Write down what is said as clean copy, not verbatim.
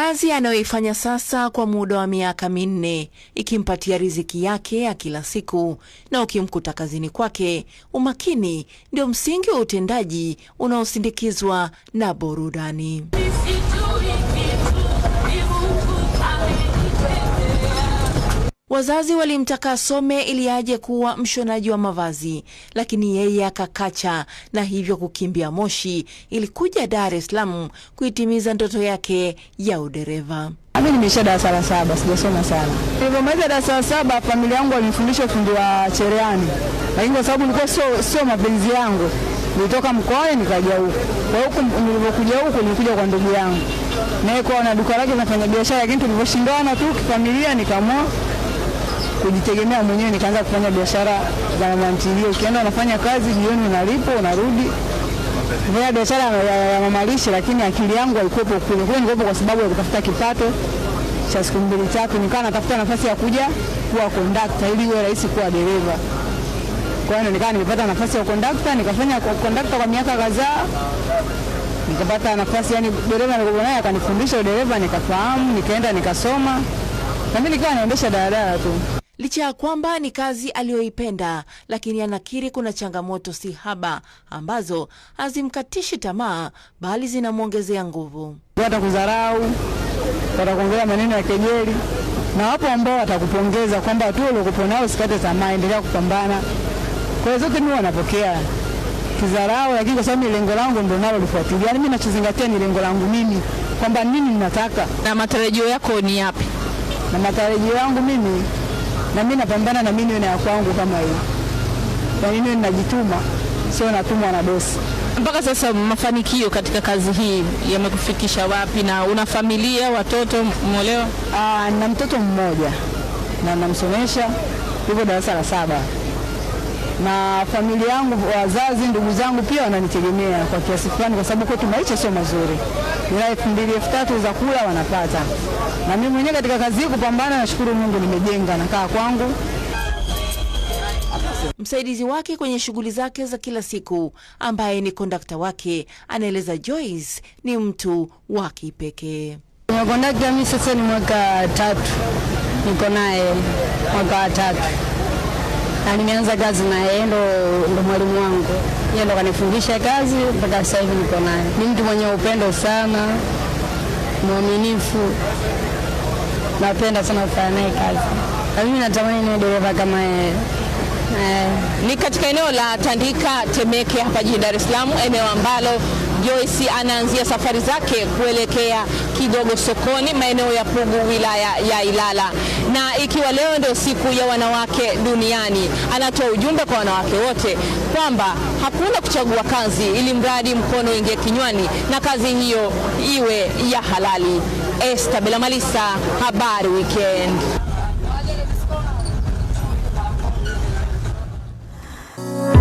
Kazi anayoifanya sasa kwa muda wa miaka 4 ikimpatia riziki yake ya kila siku, na ukimkuta kazini kwake, umakini ndio msingi wa utendaji unaosindikizwa na burudani. Wazazi walimtaka asome ili aje kuwa mshonaji wa mavazi, lakini yeye akakacha na hivyo kukimbia Moshi ili kuja Dar es Salaam kuitimiza ndoto yake ya udereva. Mimi nimesha darasa la 7, sijasoma sana. Nilipomaliza darasa la 7, familia yangu walinifundisha ufundi wa cherehani. Lakini kwa sababu nilikuwa sio mapenzi yangu, nilitoka mkoani nikaja huko. Kwa huko nilipokuja huko nilikuja kwa ndugu yangu. Naye kwa na duka lake anafanya biashara, lakini tuliposhindana tu kifamilia nikaamua kujitegemea mwenyewe, nikaanza kufanya biashara za mantilio. Ukienda unafanya kazi, jioni unalipo, unarudi. Nifanya biashara ya mamalishe, lakini akili yangu haikuwepo kule. Kule nilikuwa kwa sababu ya kutafuta kipato cha siku 2-3, nikawa natafuta nafasi ya kuja kuwa kondakta ili iwe rahisi kuwa dereva. Kwa hiyo nikawa nimepata nafasi ya kondakta, nikafanya kondakta kwa miaka kadhaa. Nikapata nafasi, yani dereva nilikuwa naye akanifundisha dereva, nikafahamu, nikaenda nikasoma. Na mimi nikawa naendesha daladala tu. Licha ya kwamba ni kazi aliyoipenda, lakini anakiri kuna changamoto si haba ambazo hazimkatishi tamaa bali zinamuongezea nguvu. Watakudharau, watakuongea maneno ya kejeli, na wapo ambao watakupongeza kwamba tu ulikopo nao usikate tamaa, endelea kupambana. Kwa hiyo zote mimi wanapokea kidharau, lakini kwa sababu lengo langu ndio nalo lifuatilia. Yani mimi ninachozingatia ni lengo langu mimi, kwamba nini ninataka. Na matarajio yako ni yapi? Na matarajio yangu mimi, na mimi napambana na mimi na kwangu kama hiyo. Na mimi ninajituma, sio natumwa na bosi. Mpaka sasa mafanikio katika kazi hii yamekufikisha wapi, na una familia, watoto, mmolewa? Na mtoto mmoja na namsomesha, yuko darasa la 7. Na familia yangu, wazazi, ndugu zangu pia wananitegemea kwa kiasi fulani, kwa sababu kwetu maisha sio mazuri. Ni 2,000-3,000 za kula wanapata. Na mimi mwenyewe katika kazi hii kupambana, nashukuru Mungu nimejenga na kaa kwangu. Msaidizi wake kwenye shughuli zake za kila siku, ambaye ni kondakta wake, anaeleza Joyce ni mtu wa kipekee. Kondakta mimi sasa ni mwaka 3. Niko naye mwaka 3. Na nimeanza kazi na yeye, ndo mwalimu wangu. Yeye ndo kanifundisha kazi mpaka sasa hivi niko naye. Ni mtu mwenye upendo sana, mwaminifu. Napenda sana kufanya naye kazi. Na mimi natamani niwe dereva kama yeye. Ni katika eneo la Tandika Temeke hapa jijini Dar es Salaam, eneo ambalo Joyce anaanzia safari zake kuelekea Kigogo sokoni, maeneo ya Pugu, wilaya ya Ilala. Na ikiwa leo ndio siku ya wanawake duniani, anatoa ujumbe kwa wanawake wote kwamba hakuna kuchagua kazi, ili mradi mkono ingie kinywani na kazi hiyo iwe ya halali. Esther Belamalisa, Habari Weekend.